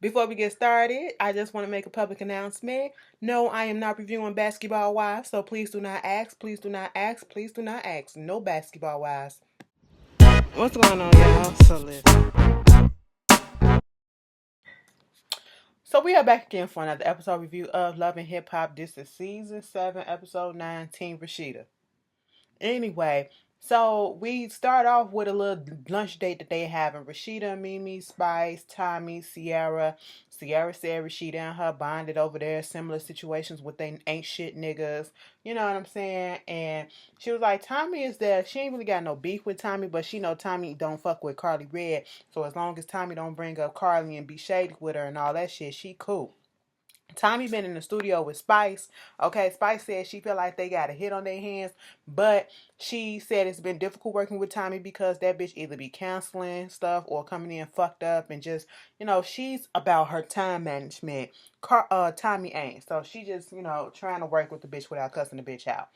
Before we get started, I just want to make a public announcement. No, I am not reviewing Basketball Wives, so please do not ask, please do not ask, please do not ask. No Basketball Wives. What's going on, y'all? So listen. So we are back again for another episode review of Love and Hip Hop. This is season 7, episode 19, Rasheeda. Anyway, so we start off with a little lunch date that they having. Rasheeda, Mimi, Spice, Tommy, Sierra. Sierra said Rasheeda and her bonded over there. Similar situations with they ain't shit niggas. You know what I'm saying? And she was like, Tommy is there. She ain't really got no beef with Tommy, but she know Tommy don't fuck with Carly Red. So as long as Tommy don't bring up Carly and be shady with her and all that shit, she cool. Tommy been in the studio with Spice. Okay, Spice said she feel like they got a hit on their hands, but she said it's been difficult working with Tommy because that bitch either be canceling stuff or coming in fucked up and just, she's about her time management. Tommy ain't. So she just, trying to work with the bitch without cussing the bitch out.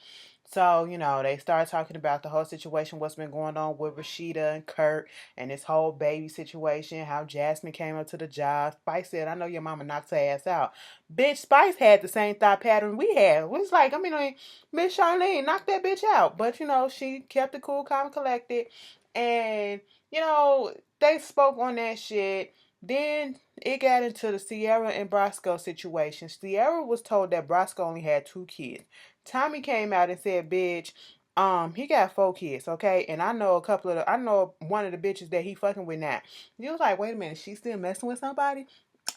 So, they started talking about the whole situation, what's been going on with Rasheeda and Kurt and this whole baby situation, how Jasmine came up to the job. Spice said, I know your mama knocked her ass out. Bitch, Spice had the same thought pattern we had. It was like, Miss Charlene knocked that bitch out. But, she kept it cool, calm, and collected. And, they spoke on that shit. Then it got into the Sierra and Brosco situation. Sierra was told that Brosco only had 2 kids. Tommy came out and said, bitch, he got 4 kids, okay? And I know I know one of the bitches that he fucking with now. He was like, wait a minute, she still messing with somebody?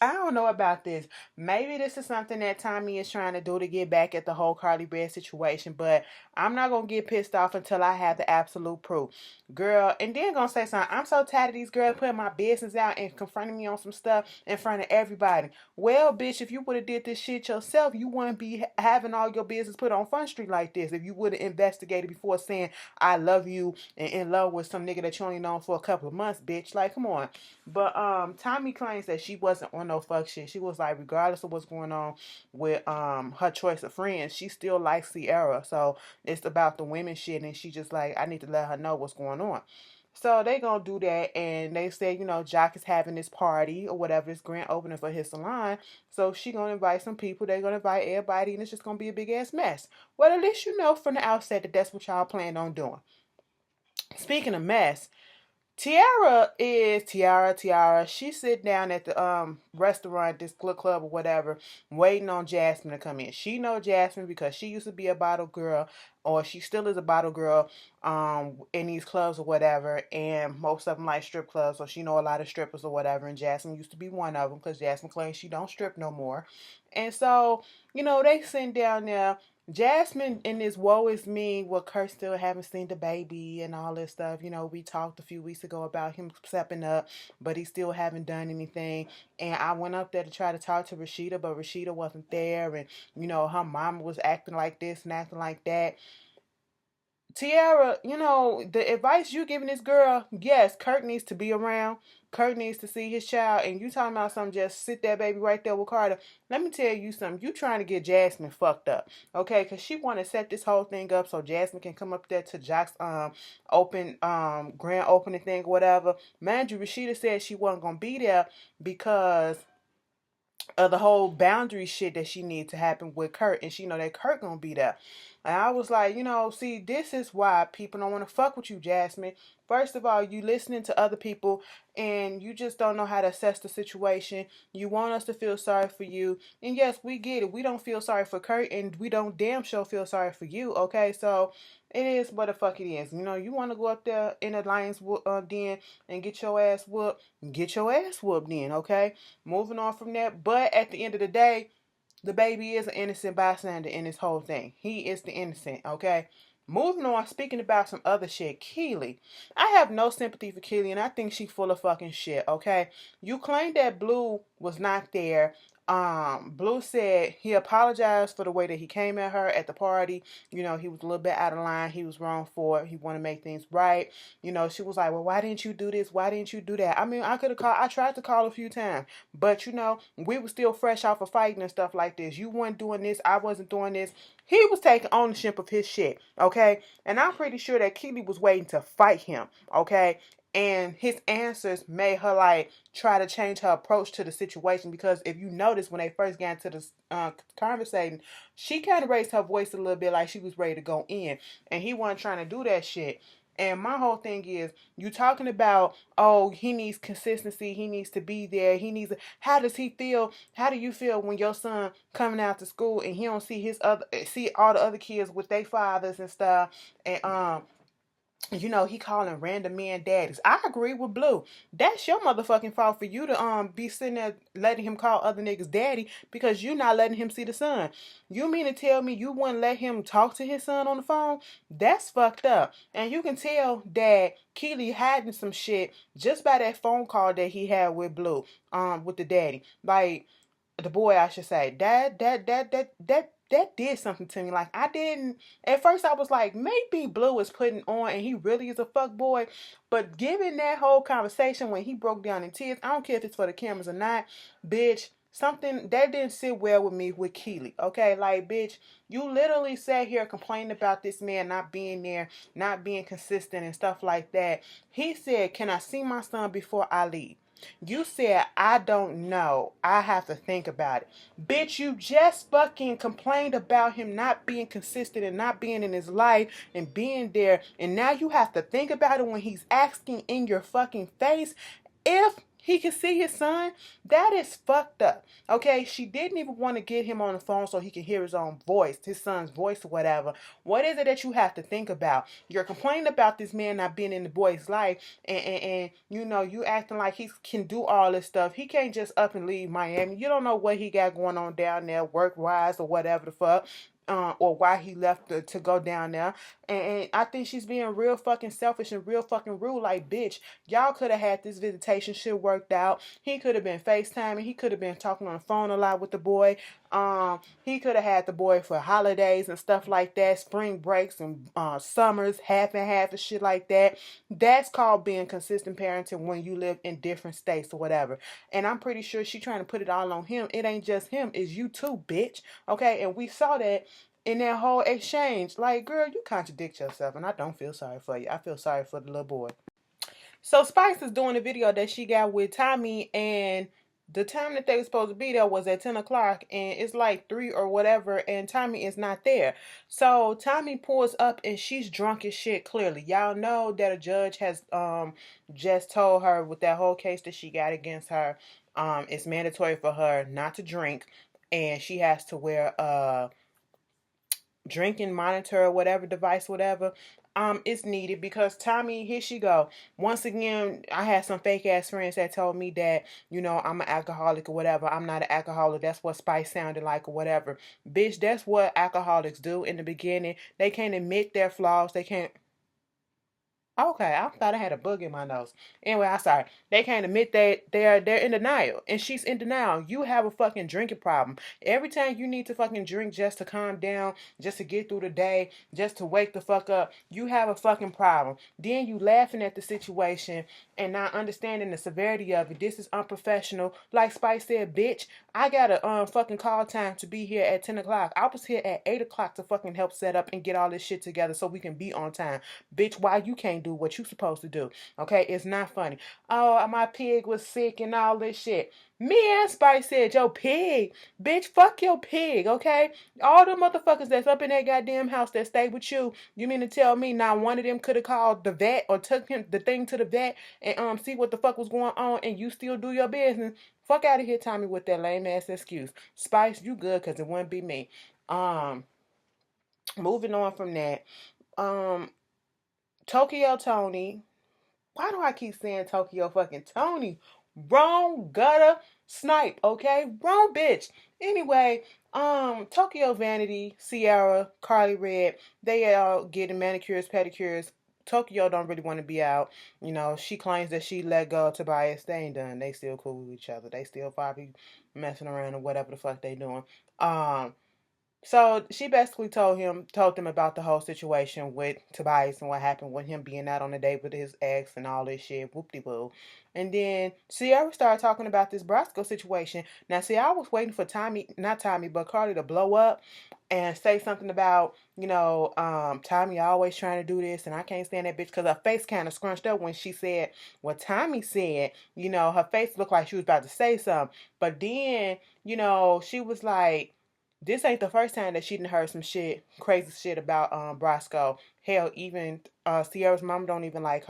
I don't know about this. Maybe this is something that Tommy is trying to do to get back at the whole Carly Red situation, but I'm not going to get pissed off until I have the absolute proof. Girl, and then going to say something. I'm so tired of these girls putting my business out and confronting me on some stuff in front of everybody. Well, bitch, if you would have did this shit yourself, you wouldn't be having all your business put on Front Street like this. If you would have investigated before saying, I love you and in love with some nigga that you only known for a couple of months, bitch. Like, come on. But Tommy claims that she wasn't on no fuck shit. She was like, regardless of what's going on with her choice of friends, she still likes Sierra. So it's about the women shit, and she just like, I need to let her know what's going on. So they gonna do that, and they say, Jock is having this party or whatever, this grand opening for his salon. So she gonna invite some people. They're gonna invite everybody, and it's just gonna be a big ass mess. Well, at least you know from the outset that that's what y'all plan on doing. Speaking of mess, Tiara. She sit down at the restaurant, this club or whatever, waiting on Jasmine to come in. She know Jasmine because she used to be a bottle girl, or she still is a bottle girl in these clubs or whatever, and most of them like strip clubs, so she know a lot of strippers or whatever, and Jasmine used to be one of them because Jasmine claims she don't strip no more. And so, they sitting down there. Jasmine in this woe is me, well, Kurt still haven't seen the baby and all this stuff. We talked a few weeks ago about him stepping up, but he still haven't done anything. And I went up there to try to talk to Rasheeda, but Rasheeda wasn't there. And, her mom was acting like this and acting like that. Tiara, the advice you giving this girl, yes, Kurt needs to be around. Kurt needs to see his child, and you talking about something, just sit that baby right there with Carter. Let me tell you something. You trying to get Jasmine fucked up, okay? Because she want to set this whole thing up so Jasmine can come up there to Jock's grand opening thing or whatever. Mind you, Rasheeda said she wasn't going to be there because of the whole boundary shit that she needs to happen with Kurt, and she know that Kurt gonna be there. And I was like, see, this is why people don't want to fuck with you, Jasmine. First of all, you listening to other people and you just don't know how to assess the situation. You want us to feel sorry for you. And yes, we get it. We don't feel sorry for Kurt, and we don't damn sure feel sorry for you, okay? So it is what the fuck it is. You want to go up there in the Lions den and get your ass whooped, get your ass whooped then, okay? Moving on from that. But at the end of the day, the baby is an innocent bystander in this whole thing. He is the innocent, okay? Moving on, speaking about some other shit, Keely. I have no sympathy for Keely, and I think she's full of fucking shit, okay? You claim that Blue was not there. Blue said he apologized for the way that he came at her at the party. He was a little bit out of line. He was wrong for it. He wanted to make things right. She was like, well, why didn't you do this? Why didn't you do that? I could have called. I tried to call a few times, but we were still fresh off of fighting and stuff like this. You weren't doing this. I wasn't doing this. He was taking ownership of his shit, okay? And I'm pretty sure that Keely was waiting to fight him, okay? And his answers made her like try to change her approach to the situation, because if you notice when they first got into the conversating, she kind of raised her voice a little bit like she was ready to go in, and he wasn't trying to do that shit. And my whole thing is, you talking about, oh, he needs consistency, he needs to be there, he needs. How does he feel? How do you feel when your son coming out to school and he don't see all the other kids with their fathers and stuff, and he calling random men daddies. I agree with Blue. That's your motherfucking fault for you to be sitting there letting him call other niggas daddy, because you not letting him see the son. You mean to tell me you wouldn't let him talk to his son on the phone? That's fucked up. And you can tell that Keely hiding some shit just by that phone call that he had with Blue, with the daddy. Like, the boy, I should say, that did something to me. Like, I didn't at first. I was like, maybe Blue is putting on, and he really is a fuck boy. But given that whole conversation when he broke down in tears, I don't care if it's for the cameras or not, bitch. Something that didn't sit well with me with Keely. Okay, like, bitch, you literally sat here complaining about this man not being there, not being consistent, and stuff like that. He said, "Can I see my son before I leave?" You said, "I don't know. I have to think about it." Bitch, you just fucking complained about him not being consistent and not being in his life and being there. And now you have to think about it when he's asking in your fucking face if he can see his son. That is fucked up. Okay, she didn't even want to get him on the phone so he can hear his own voice, his son's voice or whatever. What is it that you have to think about? You're complaining about this man not being in the boy's life, and you acting like he can do all this stuff. He can't just up and leave Miami. You don't know what he got going on down there, work wise or whatever the fuck. Or why he left to go down there. And I think she's being real fucking selfish and real fucking rude. Like, bitch, y'all could have had this visitation shit worked out. He could have been FaceTiming. He could have been talking on the phone a lot with the boy. He could have had the boy for holidays and stuff like that, spring breaks and summers, half and half and shit like that. That's called being consistent parenting when you live in different states or whatever. And I'm pretty sure she's trying to put it all on him. It ain't just him, it's you too, bitch. Okay, and we saw that in that whole exchange. Like, girl, you contradict yourself, and I don't feel sorry for you. I feel sorry for the little boy. So Spice is doing a video that she got with Tommy, and the time that they were supposed to be there was at 10 o'clock, and it's like 3 or whatever, and Tommy is not there. So Tommy pulls up, and she's drunk as shit, clearly. Y'all know that a judge has just told her with that whole case that she got against her, it's mandatory for her not to drink, and she has to wear drinking monitor or whatever device, whatever, is needed, because Tommy, here she go. Once again, I had some fake ass friends that told me that, I'm an alcoholic or whatever. I'm not an alcoholic. That's what Spice sounded like or whatever. Bitch, that's what alcoholics do in the beginning. They can't admit their flaws. They can't. Okay, I thought I had a bug in my nose. Anyway, I'm sorry. They can't admit that they're in denial, and she's in denial. You have a fucking drinking problem. Every time you need to fucking drink just to calm down, just to get through the day, just to wake the fuck up, you have a fucking problem. Then you laughing at the situation and not understanding the severity of it. This is unprofessional. Like Spice said, bitch, I got a fucking call time to be here at 10 o'clock. I was here at 8 o'clock to fucking help set up and get all this shit together so we can be on time. Bitch, why you can't do what you supposed to do? Okay, it's not funny. Oh, my pig was sick and all this shit. Me and Spice said, "Yo, pig, bitch, fuck your pig, okay? All the motherfuckers that's up in that goddamn house that stayed with you, you mean to tell me not one of them could have called the vet or took him the thing to the vet and see what the fuck was going on, and you still do your business? Fuck out of here, Tommy, with that lame ass excuse. Spice, you good, cause it wouldn't be me." Moving on from that, um, Tokyo Tony. Why do I keep saying Tokyo fucking Tony? Wrong gutter snipe, okay? Wrong bitch. Anyway, Tokyo Vanity, Sierra, Carly Red, they all getting manicures, pedicures. Tokyo don't really want to be out. She claims that she let go of Tobias. They ain't done. They still cool with each other. They still probably messing around or whatever the fuck they doing. Um, So she basically told them about the whole situation with Tobias and what happened with him being out on a date with his ex and all this shit, whoop de boo. And then Sierra started talking about this Brasco situation. Now, see, I was waiting for Tommy, not Tommy, but Carly to blow up and say something about, Tommy always trying to do this and I can't stand that bitch, because her face kind of scrunched up when she said what Tommy said. Her face looked like she was about to say something. But then, she was like, this ain't the first time that she done heard some shit, crazy shit about Brasco. Hell, even Sierra's mom don't even like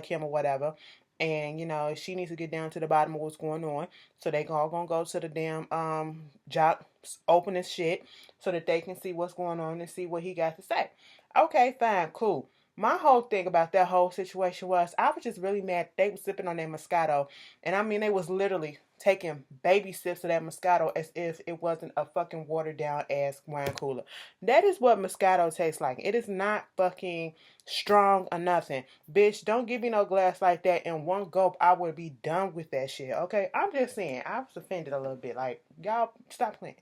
him or whatever. And she needs to get down to the bottom of what's going on. So they all gonna go to the damn job open his shit so that they can see what's going on and see what he got to say. Okay, fine, cool. My whole thing about that whole situation was I was just really mad they was sipping on their Moscato. And I mean, they was literally taking baby sips of that Moscato as if it wasn't a fucking watered down ass wine cooler. That is what Moscato tastes like. It is not fucking strong or nothing. Bitch, don't give me no glass like that. In one gulp, I would be done with that shit. Okay? I'm just saying, I was offended a little bit. Like, y'all, stop playing.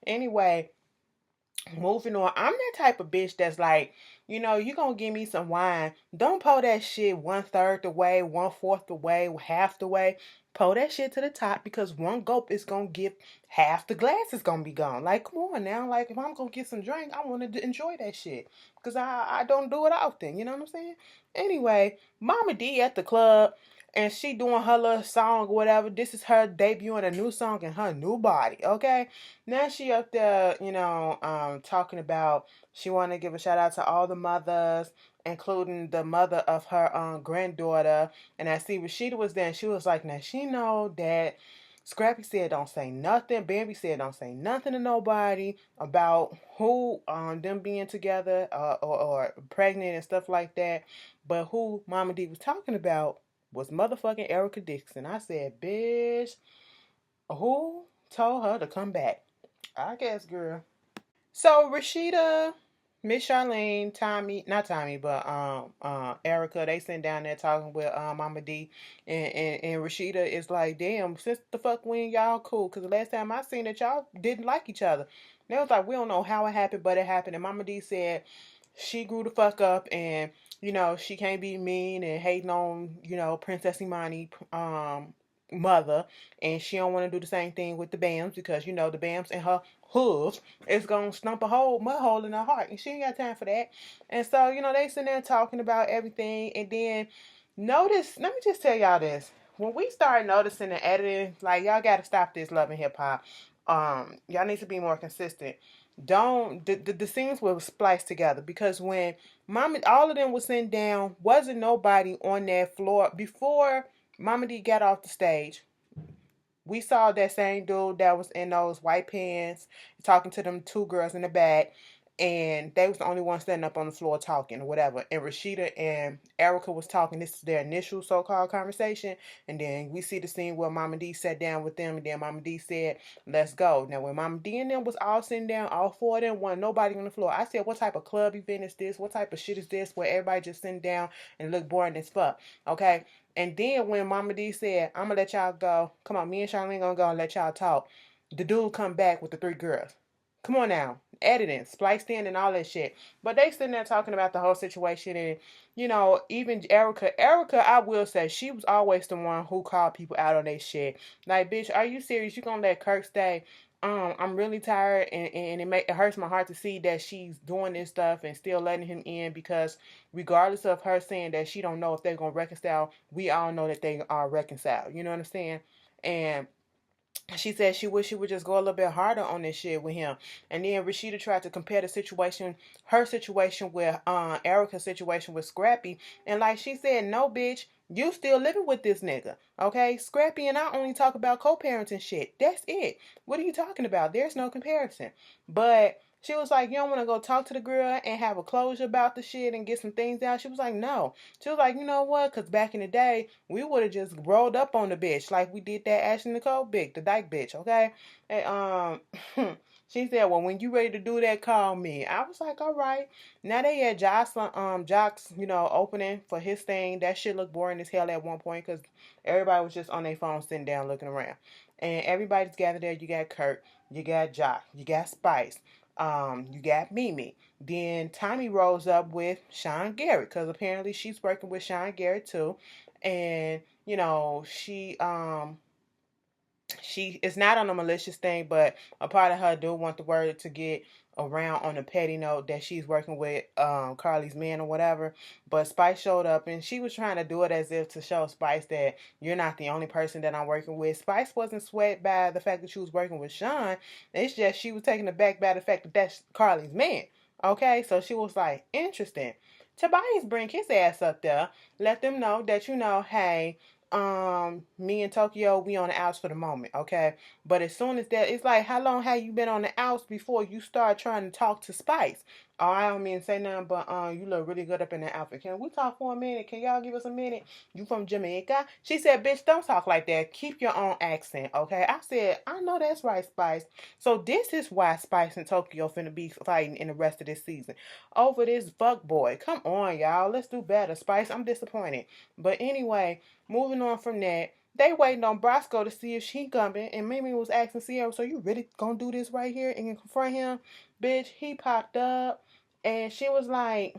Anyway, moving on. I'm that type of bitch that's like, you gonna give me some wine. Don't pour that shit 1/3 the way, 1/4 the way, half the way. Pour that shit to the top, because one gulp is gonna give half the glass is gonna be gone. Like, come on now. Like, if I'm gonna get some drink, I wanna enjoy that shit. Because I don't do it often. You know what I'm saying? Anyway, Mama D at the club, and she doing her little song or whatever. This is her debuting a new song in her new body, okay? Now she up there, talking about she want to give a shout out to all the mothers, including the mother of her granddaughter. And I see Rasheeda was there, and she was like, now she know that Scrappy said don't say nothing. Bambi said don't say nothing to nobody about who them being together or pregnant and stuff like that. But who Mama D was talking about was motherfucking Erica Dixon. I said, bitch, who told her to come back? I guess, girl. So Rashida, Miss Charlene, Tommy, not Tommy, but Erica, they sitting down there talking with Mama D, and Rashida is like, damn, since the fuck when y'all cool? Cause the last time I seen that y'all didn't like each other. And they was like, we don't know how it happened, but it happened. And Mama D said she grew the fuck up, and she can't be mean and hating on Princess Imani mother, and she don't want to do the same thing with the Bams, because the Bams and her hooves is gonna stump a hole mud hole in her heart, and she ain't got time for that. And so they sitting there talking about everything, and then notice. Let me just tell y'all this: when we start noticing the editing, like, y'all got to stop this Love and Hip Hop. Y'all need to be more consistent. Don't the scenes were spliced together, because when Mama, all of them was sitting down, wasn't nobody on that floor before Mama D got off the stage. We saw that same dude that was in those white pants talking to them two girls in the back, and they was the only ones standing up on the floor talking or whatever. And Rashida and Erica was talking. This is their initial so-called conversation, and then we see the scene where Mama D sat down with them, and then Mama D said, "Let's go." Now, when Mama D and them was all sitting down, all four of them, wasn't nobody on the floor. I said, "What type of club event is this? What type of shit is this where everybody just sitting down and look boring as fuck?" Okay. And then when Mama D said, "I'm gonna let y'all go. Come on, me and Charlene gonna go and let y'all talk," the dude come back with the three girls. Come on now. Editing, spliced in and all that shit. But they sitting there talking about the whole situation, and even Erica, I will say, she was always the one who called people out on their shit. Like, bitch, are you serious? You gonna let Kirk stay? I'm really tired, and it hurts my heart to see that she's doing this stuff and still letting him in, because regardless of her saying that she don't know if they're gonna reconcile, we all know that they are reconciled. You know what I'm saying? And she said she wish she would just go a little bit harder on this shit with him. And then Rashida tried to compare the situation, her situation with Erica's situation with Scrappy. And like she said, no, bitch, you still living with this nigga. Okay? Scrappy and I only talk about co-parenting shit. That's it. What are you talking about? There's no comparison. But she was like, you don't want to go talk to the girl and have a closure about the shit and get some things out? She was like, no. She was like, you know what? Because back in the day, we would have just rolled up on the bitch like we did that Ashley Nicole bitch, the dyke bitch, okay? And she said, well, when you ready to do that, call me. I was like, all right. Now they had Jocks, opening for his thing. That shit looked boring as hell at one point, because everybody was just on their phone sitting down looking around. And everybody's gathered there. You got Kurt, you got Jock, you got Spice. You got Mimi. Then Tommy rolls up with Sean Garrett because apparently she's working with Sean Garrett too. And, she is not on a malicious thing, but a part of her do want the word to get around on a petty note that she's working with Carly's man or whatever. But Spice showed up and she was trying to do it as if to show Spice that you're not the only person that I'm working with. Spice wasn't sweat by the fact that she was working with Sean. It's just she was taken aback by the fact that that's Carly's man. Okay, so she was like, interesting. Tobias bring his ass up there, let them know that hey, me and Tokyo, we on the outs for the moment, okay? But as soon as that, it's like, how long have you been on the outs before you start trying to talk to Spice? Oh, I don't mean to say nothing, but you look really good up in that outfit. Can we talk for a minute? Can y'all give us a minute? You from Jamaica? She said, bitch, don't talk like that. Keep your own accent, okay? I said, I know that's right, Spice. So this is why Spice and Tokyo finna be fighting in the rest of this season over this fuck boy. Come on, y'all. Let's do better, Spice. I'm disappointed. But anyway, moving on from that, they waiting on Brosco to see if she coming, and Mimi was asking Sierra, so you really gonna do this right here and confront him? Bitch, he popped up, and she was like,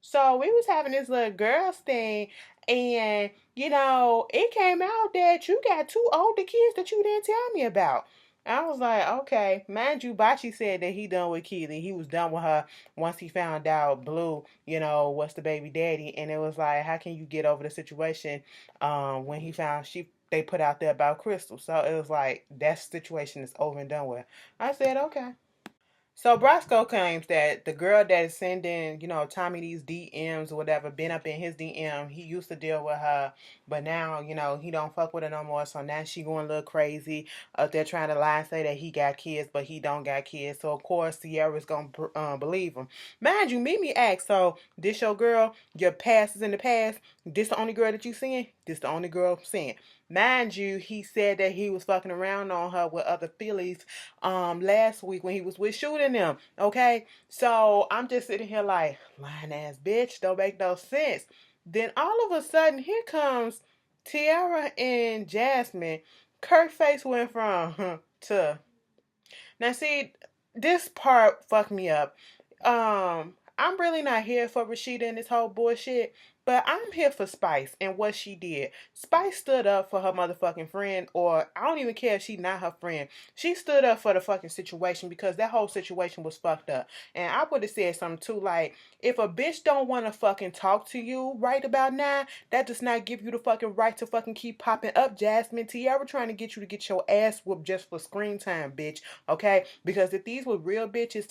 so we was having this little girls thing, and it came out that you got two older kids that you didn't tell me about. I was like, okay. Mind you, Bachi said that he done with Keely. He was done with her once he found out Blue, what's the baby daddy. And it was like, how can you get over the situation when he found they put out there about Crystal. So it was like, that situation is over and done with. I said, okay. So Brosco claims that the girl that is sending, Tommy these DMs or whatever, been up in his DM. He used to deal with her, but now, he don't fuck with her no more. So now she going a little crazy. They're trying to lie and say that he got kids, but he don't got kids. So of course Sierra's gonna believe him. Mind you, Mimi asked, so this your girl? Your past is in the past. This the only girl that you seeing? This the only girl I'm seeing. Mind you, he said that he was fucking around on her with other fillies last week when he was with shooting them. Okay, so I'm just sitting here like, lying ass bitch, don't make no sense. Then all of a sudden, here comes Tiara and Jasmine. Kurt face went from to now. See, this part fucked me up. I'm really not here for Rasheeda and this whole bullshit. But I'm here for Spice and what she did. Spice stood up for her motherfucking friend, or I don't even care if she's not her friend. She stood up for the fucking situation because that whole situation was fucked up. And I would have said something too, like, if a bitch don't want to fucking talk to you right about now, that does not give you the fucking right to fucking keep popping up, Jasmine. Tiara trying to get you to get your ass whooped just for screen time, bitch. Okay? Because if these were real bitches,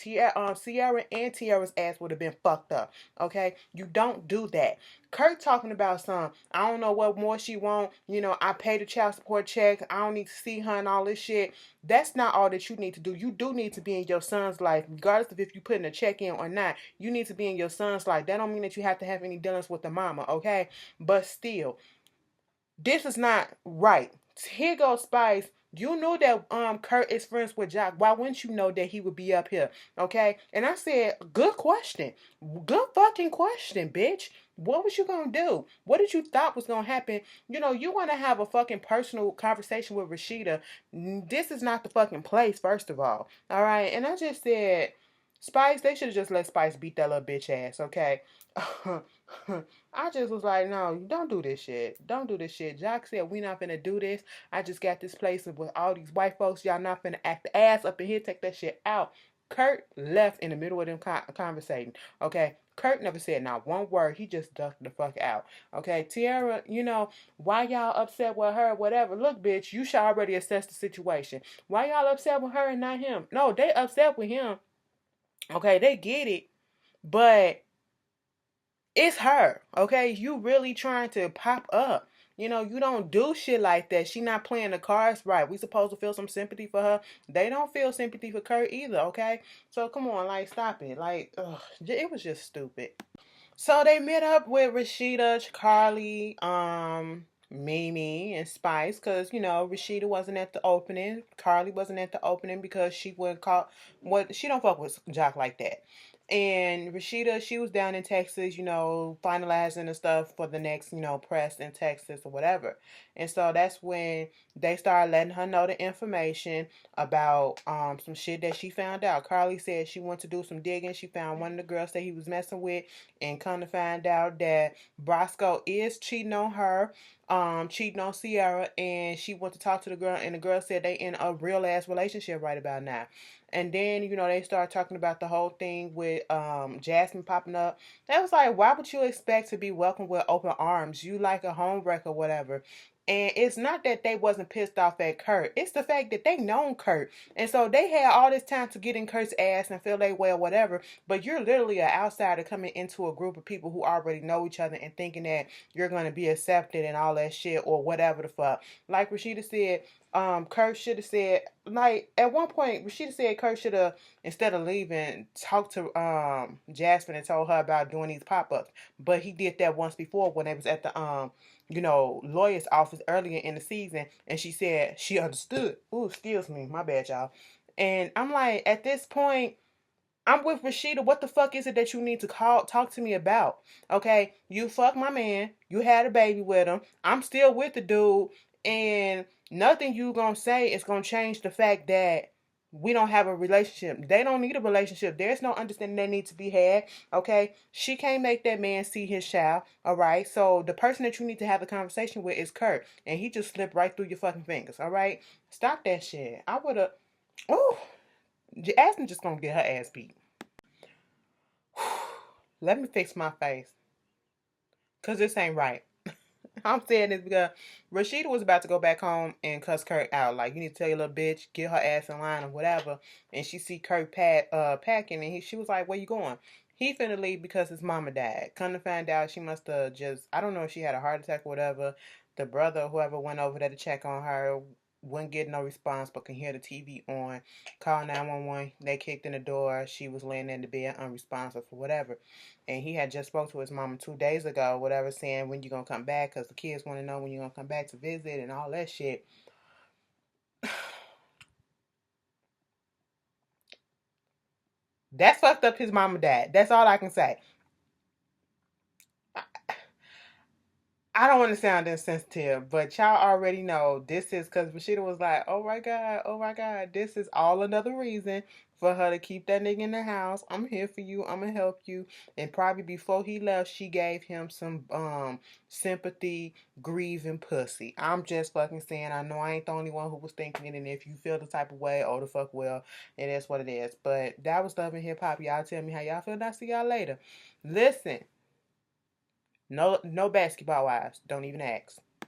Sierra and Tiara's ass would have been fucked up. Okay? You don't do that. Kurt talking about some, I don't know what more she want. I paid the child support check. I don't need to see her and all this shit. That's not all that you need to do. You do need to be in your son's life, regardless of if you putting a check in or not. You need to be in your son's life. That don't mean that you have to have any dealings with the mama, okay? But still, this is not right. Here goes Spice. You know that Kurt is friends with Jock. Why wouldn't you know that he would be up here? Okay? And I said, good question. Good fucking question, bitch. What was you gonna do? What did you thought was gonna happen? You wanna have a fucking personal conversation with Rasheeda. This is not the fucking place, first of all. Alright? And I just said, Spice, they should have just let Spice beat that little bitch ass, okay? I just was like, no, don't do this shit. Don't do this shit. Jock said, we not finna do this. I just got this place with all these white folks. Y'all not finna act the ass up in here. Take that shit out. Kurt left in the middle of them conversating. Okay? Kurt never said not one word. He just ducked the fuck out. Okay? Tiara, why y'all upset with her, whatever. Look, bitch, you should already assess the situation. Why y'all upset with her and not him? No, they upset with him. Okay? They get it. But it's her, okay? You really trying to pop up. You don't do shit like that. She not playing the cards right. We supposed to feel some sympathy for her. They don't feel sympathy for Kurt either, okay? So come on, like, stop it. Like, ugh, it was just stupid. So they met up with Rasheeda, Carly, Mimi, and Spice, because Rasheeda wasn't at the opening. Carly wasn't at the opening because she wouldn't call she don't fuck with Jock like that. And Rasheeda, she was down in Texas, finalizing the stuff for the next, press in Texas or whatever. And so that's when they started letting her know the information about some shit that she found out. Carly said she went to do some digging. She found one of the girls that he was messing with, and come to find out that Brosco is cheating on her, cheating on Sierra, and she went to talk to the girl, and the girl said they in a real ass relationship right about now. And then, they start talking about the whole thing with Jasmine popping up. That was like, why would you expect to be welcomed with open arms? You like a homewrecker, whatever. And it's not that they wasn't pissed off at Kurt. It's the fact that they known Kurt. And so they had all this time to get in Kurt's ass and feel their way or whatever. But you're literally an outsider coming into a group of people who already know each other and thinking that you're going to be accepted and all that shit or whatever the fuck. Like Rasheeda said, Kurt should have said, like, at one point Rasheeda said Kurt should have, instead of leaving, talked to Jasmine and told her about doing these pop-ups. But he did that once before when they was at the lawyer's office earlier in the season, and she said she understood. Ooh, excuse me, my bad, y'all. And I'm like, at this point, I'm with Rasheeda. What the fuck is it that you need to talk to me about? Okay, you fuck my man. You had a baby with him. I'm still with the dude, and nothing you gonna say is gonna change the fact that we don't have a relationship. They don't need a relationship. There's no understanding that needs to be had. Okay, she can't make that man see his child. All right, so the person that you need to have a conversation with is Kurt, and he just slipped right through your fucking fingers. All right, stop that shit. I would have. Oh, Ashley just gonna get her ass beat. Let me fix my face. Because this ain't right. I'm saying this because Rasheeda was about to go back home and cuss Kurt out. Like, you need to tell your little bitch, get her ass in line or whatever. And she see Kurt packing, and she was like, where you going? He finna leave because his mama died. Come to find out, she must have just, I don't know if she had a heart attack or whatever. The brother or whoever went over there to check on her wouldn't get no response, but can hear the TV on. Call 911. They kicked in the door. She was laying in the bed unresponsive for whatever. And he had just spoke to his mama 2 days ago, whatever, saying when you gonna come back, because the kids want to know when you gonna come back to visit and all that shit. That's fucked up. His mama died. That's all I can say. I don't want to sound insensitive, but y'all already know this is because Rasheeda was like, oh my God, this is all another reason for her to keep that nigga in the house. I'm here for you. I'm gonna help you. And probably before he left, she gave him some sympathy, grieving pussy. I'm just fucking saying. I know I ain't the only one who was thinking it, and if you feel the type of way, oh the fuck well, it is what it is. But that was Love and Hip Hop. Y'all tell me how y'all feel, and I'll see y'all later. Listen. No, no basketball wives. Don't even ask.